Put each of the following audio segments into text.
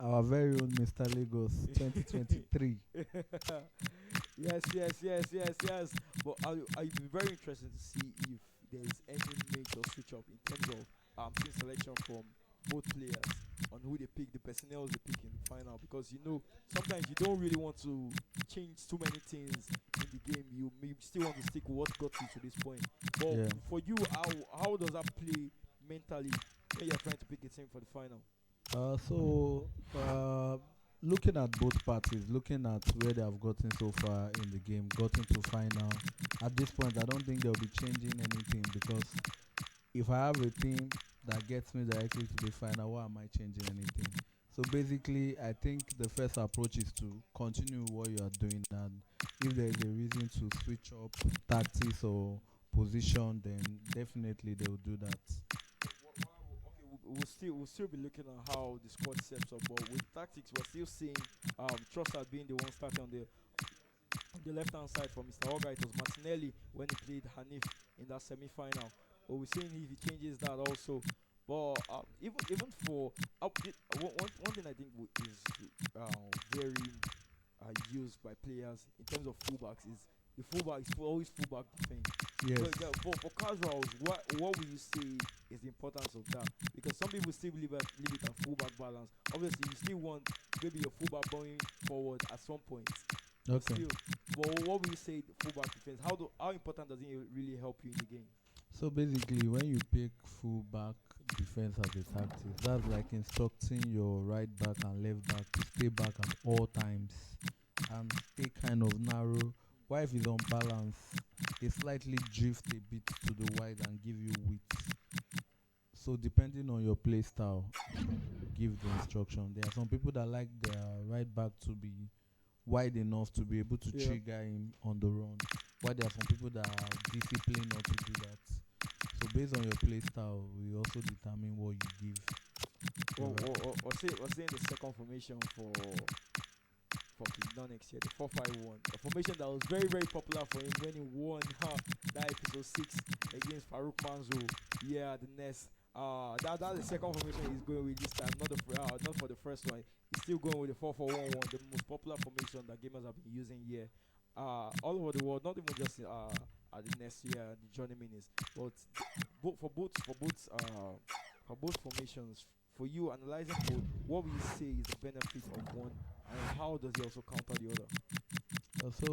Our very own Mr. Lagos 2023. Yes. But I'd be very interested to see if there's any major switch up in terms of team selection from both players on who they pick, the personnel they pick in the final. Because sometimes you don't really want to change too many things in the game. You maybe still want to stick with what got you to this point. But Yeah. for you, how does that play mentally when you're trying to pick a team for the final? So, looking at both parties, looking at where they have gotten so far in the game, gotten to final, at this point, I don't think they'll be changing anything because if I have a team that gets me directly to the final, why am I changing anything? So basically, I think the first approach is to continue what you are doing, and if there is a reason to switch up tactics or position, then definitely they will do that. Okay, we'll still be looking at how the squad sets up, but with tactics, we're still seeing Trossard being the one starting on the left hand side for Mr. Oga. It was Martinelli when he played Hanif in that semi final. But we're seeing if he changes that also. But even for one thing I think is very used by players in terms of fullbacks is the fullback is always fullback defense. Yes. For casuals, what will you say is the importance of that? Because some people still leave it at fullback balance. Obviously, you still want maybe your fullback going forward at some point. But Okay. still, but what will you say the fullback defense? How important does it really help you in the game? So basically, when you pick full back defense as a tactic, that's like instructing your right back and left back to stay back at all times and stay kind of narrow. While if it's on balance, they slightly drift a bit to the wide and give you width. So depending on your play style, give the instruction. There are some people that like their right back to be wide enough to be able to Yeah. trigger him on the run. While there are some people that are disciplined not to do that. So based on your play style, we also determine what you give. Or say the second formation for King Nonex here, the 4-5-1. A formation that was very, very popular for him when he won that episode 6 against Farouk Manzo. Yeah, the Nest. That's the second formation he's going with this time, not for the first one. He's still going with the 4-4-1-1, the most popular formation that gamers have been using here. All over the world, not even just at the next year, the Johnny Minis, but for both formations, for you analyzing both, what will you say is the benefit of one, and how does it also counter the other? So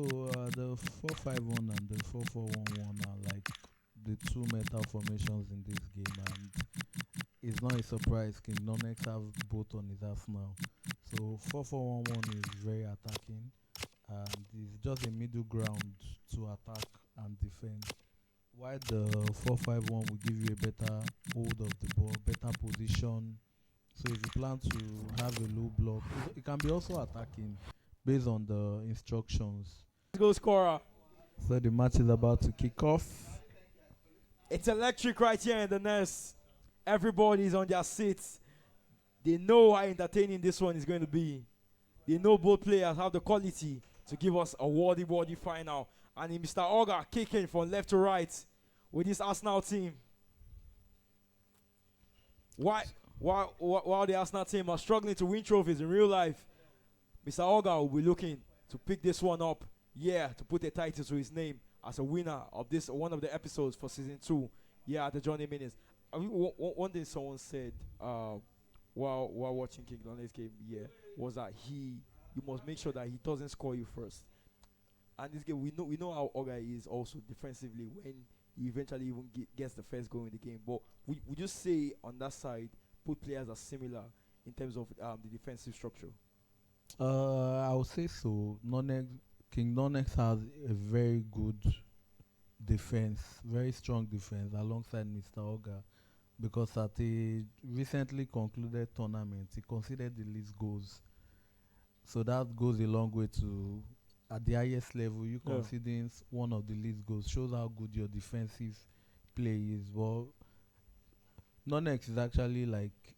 the 4-5-1 and the 4-4-1-1 are like the two meta formations in this game, and it's not a surprise. King Nonex have both on his arsenal. So 4-4-1-1 is very attacking, and it's just a middle ground to attack and defend. While the 4-5-1 will give you a better hold of the ball, better position. So if you plan to have a low block, it can be also attacking based on the instructions. Let's go, scorer. So the match is about to kick off. It's electric right here in the nest. Everybody's on their seats. They know how entertaining this one is going to be. They know both players have the quality to give us a worthy final. And Mr. Oga kicking from left to right with this Arsenal team. While the Arsenal team are struggling to win trophies in real life, Mr. Oga will be looking to pick this one up. Yeah, to put a title to his name as a winner of this one of the episodes for season 2. Yeah, the Johnny Minis. One thing someone said while watching King Donald's game, yeah, was that you must make sure that he doesn't score you first. And this game, we know how Oga is also defensively when he eventually even gets the first goal in the game. But we just say on that side, both players are similar in terms of the defensive structure. I would say so. King Nonex has a very good defense, very strong defense alongside Mr. Oga, because at a recently concluded tournament, he conceded the least goals. So that goes a long way to, at the highest level, you Yeah. conceding one of the least goals shows how good your defensive play is. Well, Nonex is actually like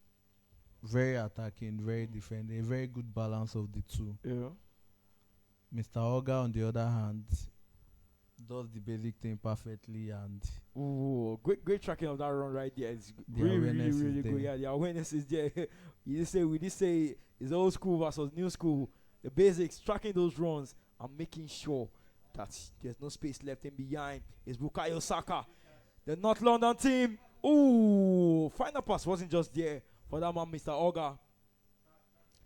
very attacking, very defending, a very good balance of the two. Yeah. Mr. Oga, on the other hand, does the basic thing perfectly, and Ooh, great tracking of that run right there. It's the really, really, awareness is really good. there. Yeah, the awareness is there. We just say it's old school versus new school. The basics, tracking those runs and making sure that there's no space left in behind. Is Bukayo Saka, the North London team. Ooh, final pass wasn't just there for that man, Mr. Oga.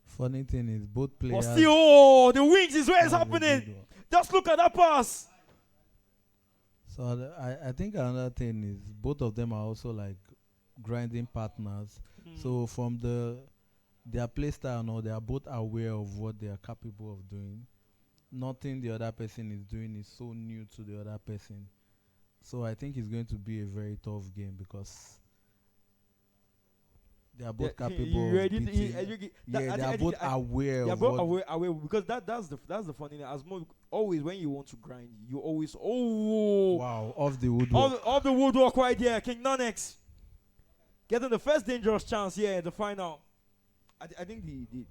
Funny thing is, both But players still, oh, the wings is where it's have a happening. good one. Just look at that pass. So I think another thing is both of them are also like grinding partners. So from their play style now, they are both aware of what they are capable of doing. Nothing the other person is doing is so new to the other person. So I think it's going to be a very tough game because they are both Yeah, capable you of ready? beating. I They are think both aware yeah, of bro, what. aware because that's the funny thing. As more always when you want to grind, you always Wow, off the woodwork. all the woodwork right there. King Nonex getting the first dangerous chance here in the final. I think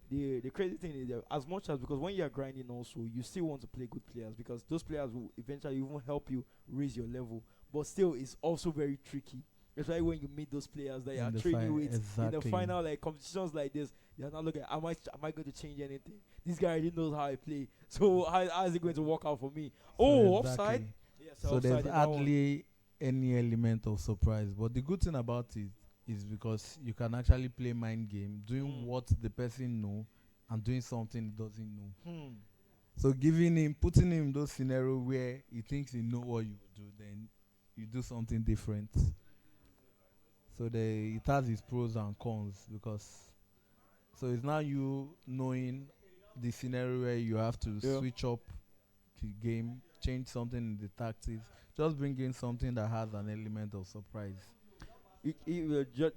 the crazy thing is that as much as because when you are grinding also you still want to play good players because those players will eventually even help you raise your level. But still, it's also very tricky. Especially when you meet those players that you are In the training with in the exactly. final, like competitions like this, you're not looking. Am I going to change anything? This guy already knows how I play. So how is it going to work out for me? Oh, offside. Exactly. Yes, So offside there's in that one. hardly any element of surprise. But the good thing about it is because you can actually play mind game, doing what the person know and doing something he doesn't know. Hmm. So putting him in those scenarios where he thinks he know what you do, then you do something different. So it has its pros and cons because so it's now you knowing the scenario where you have to Yeah. switch up the game, change something in the tactics, just bring in something that has an element of surprise.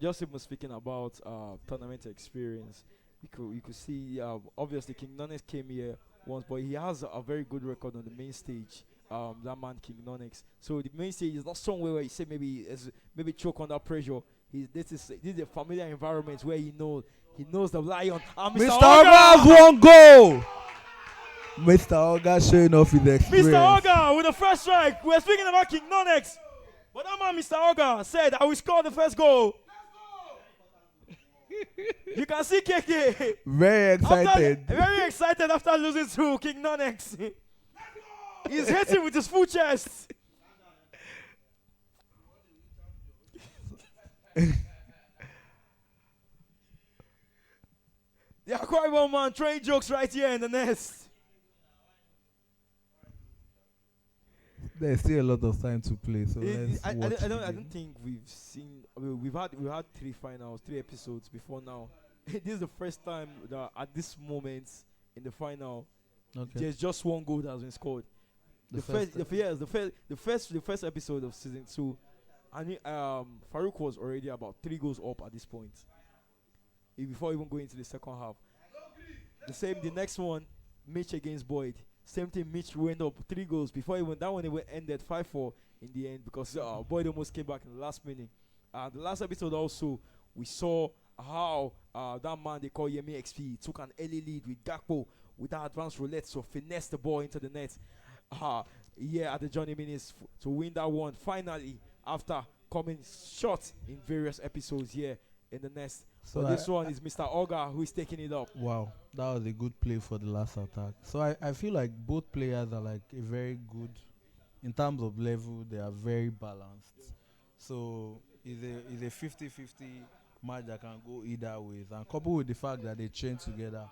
Just even speaking about tournament experience, you could see obviously King Nonex came here once, but he has a very good record on the main stage. That man King Nonex. So the main stage is not somewhere where you say maybe choke under pressure. This is a familiar environment where he knows the lion. And Mr. Mr. Oga has Oga, one goal. Mr. Oga showing off his experience. Mr. Oga with the first strike. We're speaking about King Nonex, but that man Mr. Oga said, "I will score the first goal." You can see KK Very excited. very excited after losing to King Nonex. He's hitting with his full chest. The Aquarium man throwing jokes right here in the nest. There's still a lot of time to play, so let's I watch the don't game. think we've seen. I mean, we've had three finals, three episodes before now. This is the first time that at this moment in the final, Okay. there's just one goal that has been scored. The first episode of season 2, and Farouk was already about 3 goals up at this point. Before even going into the second half, the next one, Mitch against Boyd. Same thing, Mitch went up 3 goals before even that one. It ended 5-4 in the end because Boyd almost came back in the last minute. The last episode also we saw how that man they call Yemi XP took an early lead with Gakpo with that advanced roulette to finesse the ball into the net. At the Johnny minutes to win that one finally after coming short in various episodes here in the nest. So But this one is Mr. Oga who is taking it up. wow, that was a good play for the last attack. So I feel like both players are like a very good in terms of level. They are very balanced. So it's a 50-50 match that can go either ways, and coupled with the fact that they train together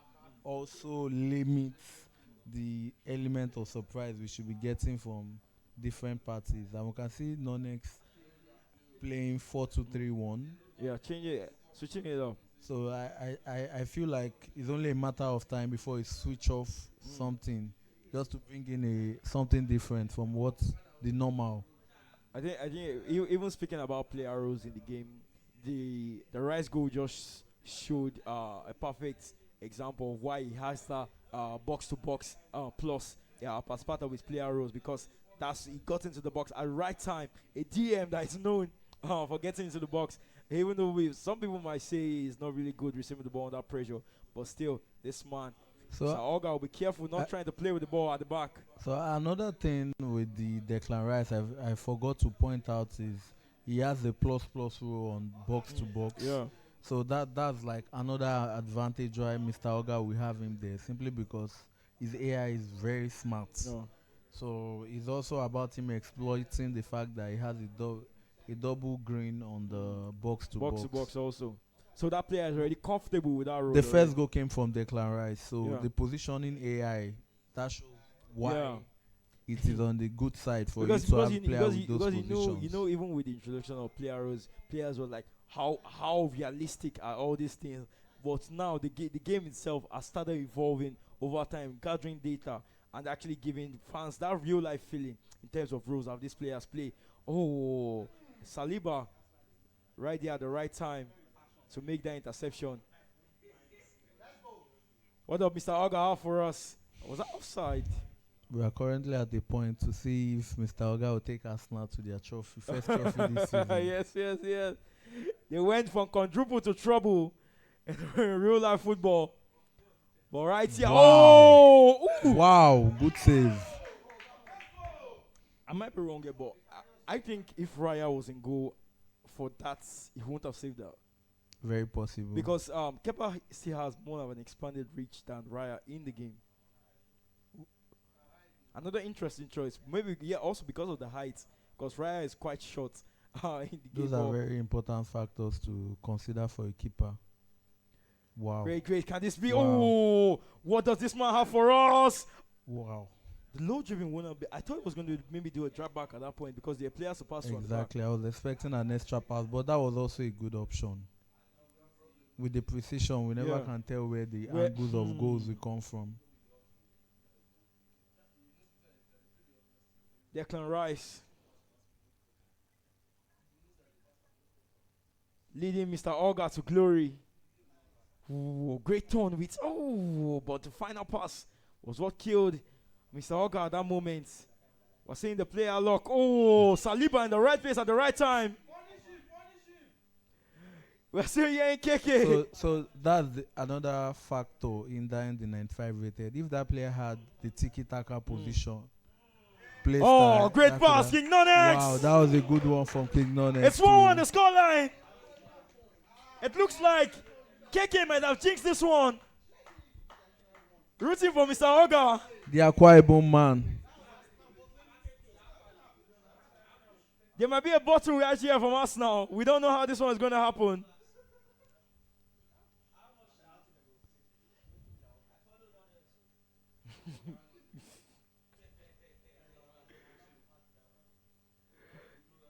also limits the element of surprise we should be getting from different parties. And we can see Nonex playing 4-2-3-1. Yeah, switching it up. So I feel like it's only a matter of time before he switch off something just to bring in something different from what the normal. I think even speaking about player roles in the game, the Rice goal just showed a perfect example of why he has that box to box plus as part of his player roles because he got into the box at the right time. A DM that is known for getting into the box. Even though some people might say he's not really good receiving the ball under pressure, but still, this man So So Olga will be careful I, not trying to play with the ball at the back. so another thing with the Declan Rice I forgot to point out is he has a plus plus rule on box to box. Yeah. So that's like another advantage why Mr. Oga will have him there simply because his AI is very smart. No. So it's also about him exploiting the fact that he has a double green on the box to Box to box. box also. So that player is already comfortable with that role. The Already. first goal came from Declan Rice, so Yeah. the positioning AI that shows why Yeah. it is on the good side for you because to because have you a player because with you those because you positions. know even with the introduction of players were like how realistic are all these things. But now the game itself has started evolving over time, gathering data and actually giving fans that real life feeling in terms of roles of these players play. Oh, Saliba right there at the right time to make that interception. What up, Mr. Oga, for us? Was that offside? We are currently at the point to see if Mr. Oga will take Arsenal to their first trophy this season. Yes. They went from quadruple to trouble in real life football. But right here, Wow. oh, ooh. Wow, good save. I might be wrong here, but I think if Raya was in goal for that, he wouldn't have saved that. Very possible. Because Kepa still has more of an expanded reach than Raya in the game. Another interesting choice, maybe also because of the height, because Raya is quite short in the game. Those are very important factors to consider for a keeper. Wow. Great. Can this be? Wow. Oh, what does this man have for us? Wow. The low driven winner. I thought it was going to maybe do a drop back at that point because the player supposed to run back. Exactly. I was expecting an extra pass, but that was also a good option. With the precision, we never can tell where the angles of goals will come from. Declan Rice leading Mr. Olga to glory. Ooh, great turn with but the final pass was what killed Mr. Olga at that moment. We're seeing the player lock. Oh, Saliba in the right place at the right time. We're seeing here in KK. So that's another factor in the 95 rated. If that player had the tiki-taka position, Great pass, King Nonex. Wow, that was a good one from King Nonex. It's 1-1 the scoreline. It looks like KK might have jinxed this one. Rooting for Mr. Oga. The Akwa Ibom man. There might be a bottle right here from us now. We don't know how this one is going to happen.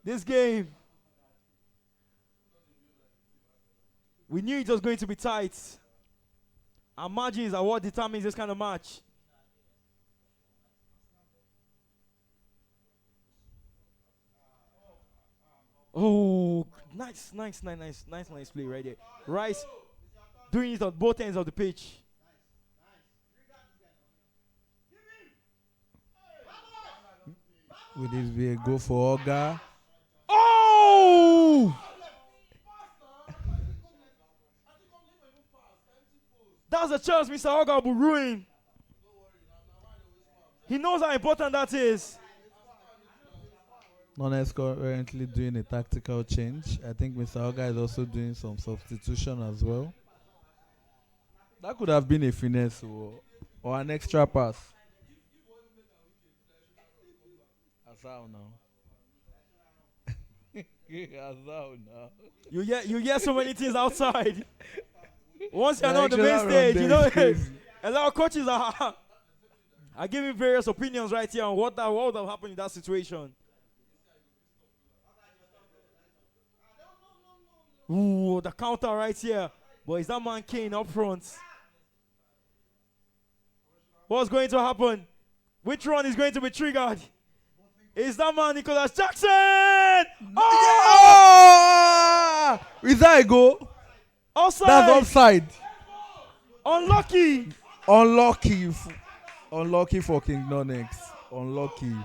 This game, we knew it was going to be tight. Our margins are what determines this kind of match. Oh, nice play right there. Rice doing it on both ends of the pitch. Will this be a goal for Oga? Oh! That's a chance Mr. Oga will ruin. He knows how important that is. Nonex currently doing a tactical change. I think Mr. Oga is also doing some substitution as well. That could have been a finesse or an extra pass. Azal now. Azal now. You hear so many things outside. Once you're not on the main stage, you know, a lot of coaches are giving various opinions right here on what would have happened in that situation. Ooh, the counter right here. But is that man Kane up front? What's going to happen? Which run is going to be triggered? Is that man Nicholas Jackson? Oh! Is that a goal? Offside. That's offside. Unlucky. Unlucky for King Nonex. Unlucky.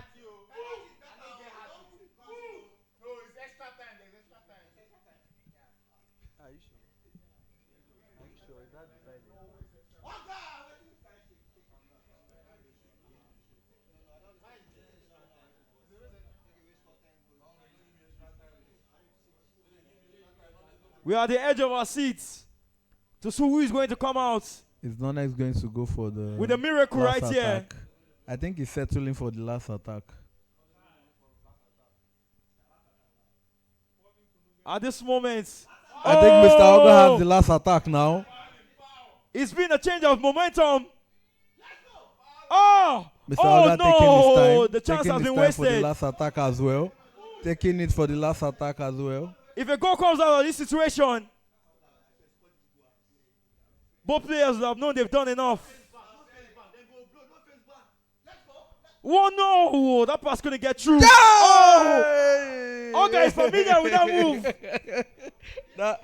We are at the edge of our seats to see who is going to come out Is Nonex going to go for the with a miracle last right here. attack? I think he's settling for the last attack. At this moment, I think Mr. Oga has the last attack now. It's been a change of momentum. Oh, Mr. oh Oga no! taking his time. The chance taking has his been time for the wasted. last attack as well. Taking it for the last attack as well. If a goal comes out of this situation, both players will have known they've done enough. Oh no! That pass couldn't get through. Oh! Oga is familiar with that move.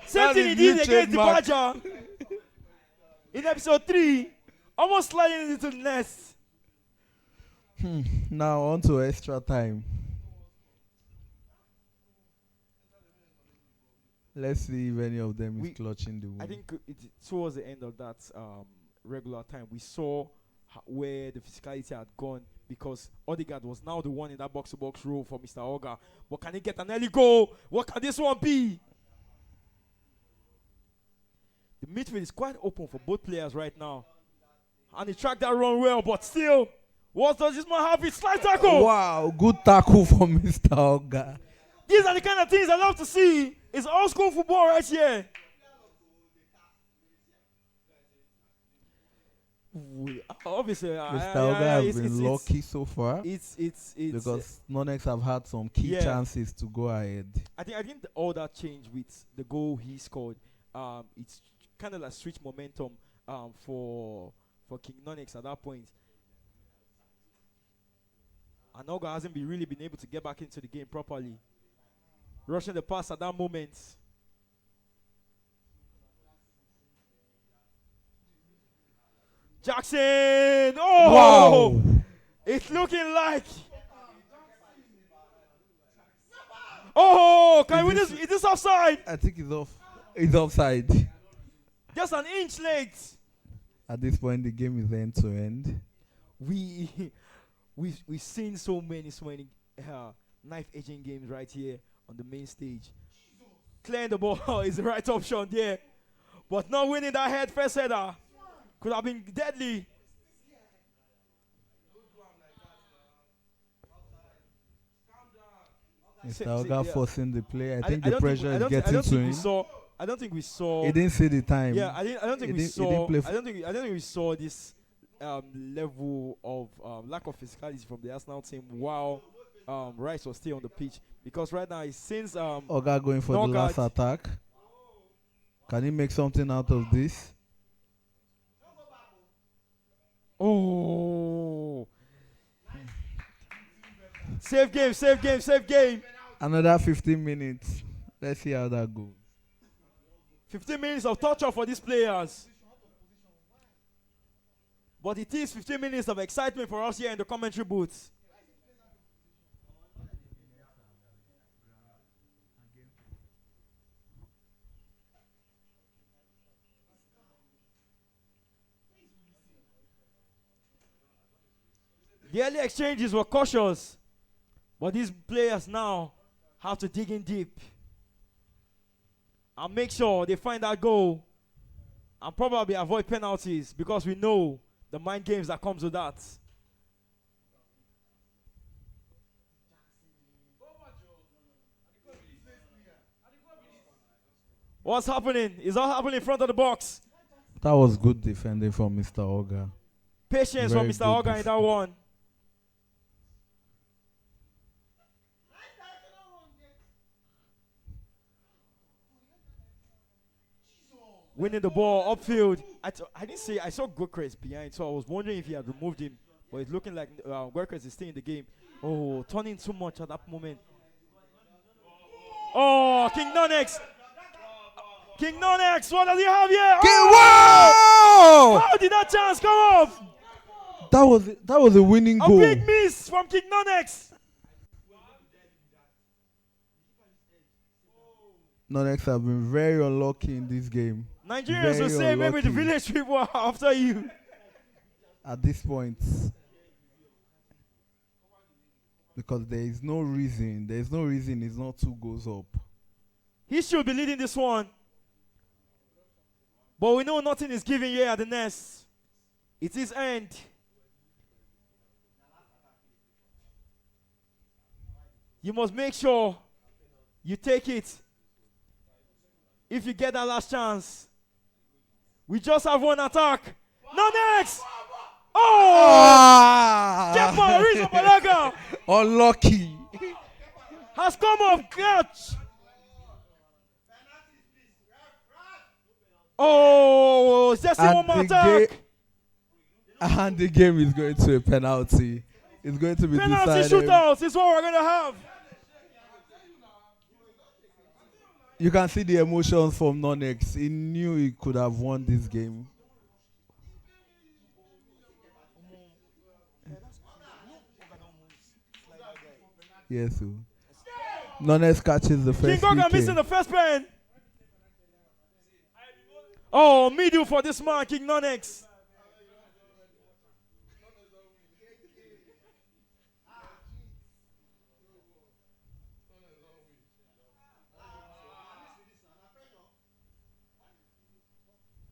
Same thing he did against the Badger in episode 3. Almost sliding into the nest. Now on to extra time. Let's see if any of them is clutching the win. I think towards the end of that regular time, we saw where the physicality had gone because Odegaard was now the one in that box-to-box role for Mr. Oga. But can he get an early goal? What can this one be? The midfield is quite open for both players right now. And he tracked that run well, but still, what does this man have? His slide tackle! Wow, good tackle from Mr. Oga. These are the kind of things I love to see. It's old school football right here. Obviously, Mr. Oga has been lucky so far. It's because Nonex have had some key chances to go ahead. I think all that changed with the goal he scored. It's kind of like switch momentum for King Nonex at that point. And Oga hasn't really been able to get back into the game properly. Rushing the pass at that moment. Jackson! Oh! Wow! It's looking like... Oh! Can we this? Is this offside? I think it's off. It's offside. Just an inch late. At this point, the game is end to end. We've seen so many knife edging games right here on the main stage. Clearing the ball is the right option there, but not winning that head first header could have been deadly. Mr. Oga forcing the play. I think the pressure is getting to him. I don't think we saw. He didn't see the time. Yeah, I don't think we saw. I don't think we saw this level of lack of physicality from the Arsenal team while Rice was still on the pitch, because right now since Oga going for the last attack. Can he make something out of this? Oh! Save game, save game, save game. Another 15 minutes. Let's see how that goes. 15 minutes of torture for these players. But it is 15 minutes of excitement for us here in the commentary booth. The early exchanges were cautious, but these players now have to dig in deep and make sure they find that goal and probably avoid penalties, because we know the mind games that comes with that. What's happening? Is all happening in front of the box? That was good defending from Mr. Oga. Patience from Mr. Oga in that one. Winning the ball upfield. I didn't say, I saw Gorkres behind, so I was wondering if he had removed him. But it's looking like Gorkres is still in the game. Oh, turning too much at that moment. Oh, King Nonex. King Nonex, what does he have here? Oh! How did that chance come off? That was a winning goal. A big miss from King Nonex. Nonex have been very unlucky in this game. Nigerians will say maybe the village people are after you. At this point. Because there is no reason it's not 2 goals up. He should be leading this one. But we know nothing is given here at the nest. It is end. You must make sure you take it. If you get that last chance. We just have one attack. Nonex! Oh! Kepa Rizabalaga Unlucky. has come off catch. Oh, it's just one more attack. And the game is going to a penalty. It's going to be Penalty decided. shootouts is what we're going to have. You can see the emotions from Nonex. He knew he could have won this game. Yes, sir. Nonex catches the first King PK. missing the first pen. Oh, middle for this man, King Nonex.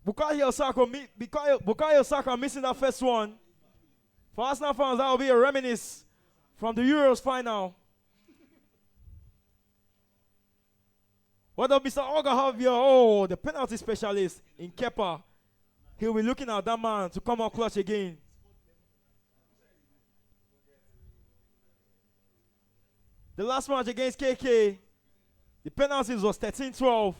Bukayo Saka missing that first one. For Arsenal fans, that will be a reminisce from the Euros final. What does Mr. Oga have here? Oh, the penalty specialist in Kepa. He'll be looking at that man to come out clutch again. The last match against KK, the penalties was 13-12.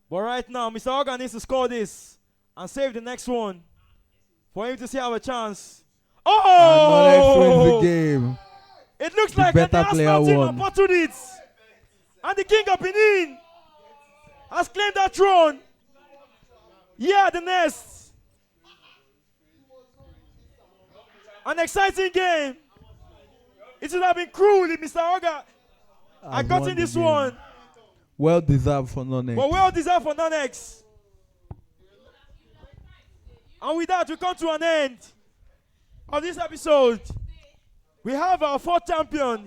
But right now, Mr. Oga needs to score this and save the next one for him to still have a chance. Oh! And Nonex wins the game. It looks The like the better player Arsenal team won. opportunities. And the King of Benin has claimed that throne. Yeah, the nest. An exciting game. It should have been cruel if Mr. Oga had gotten this one. Well deserved for Nonex. But well deserved for Nonex. And with that, we come to an end of this episode. We have our 4th champion.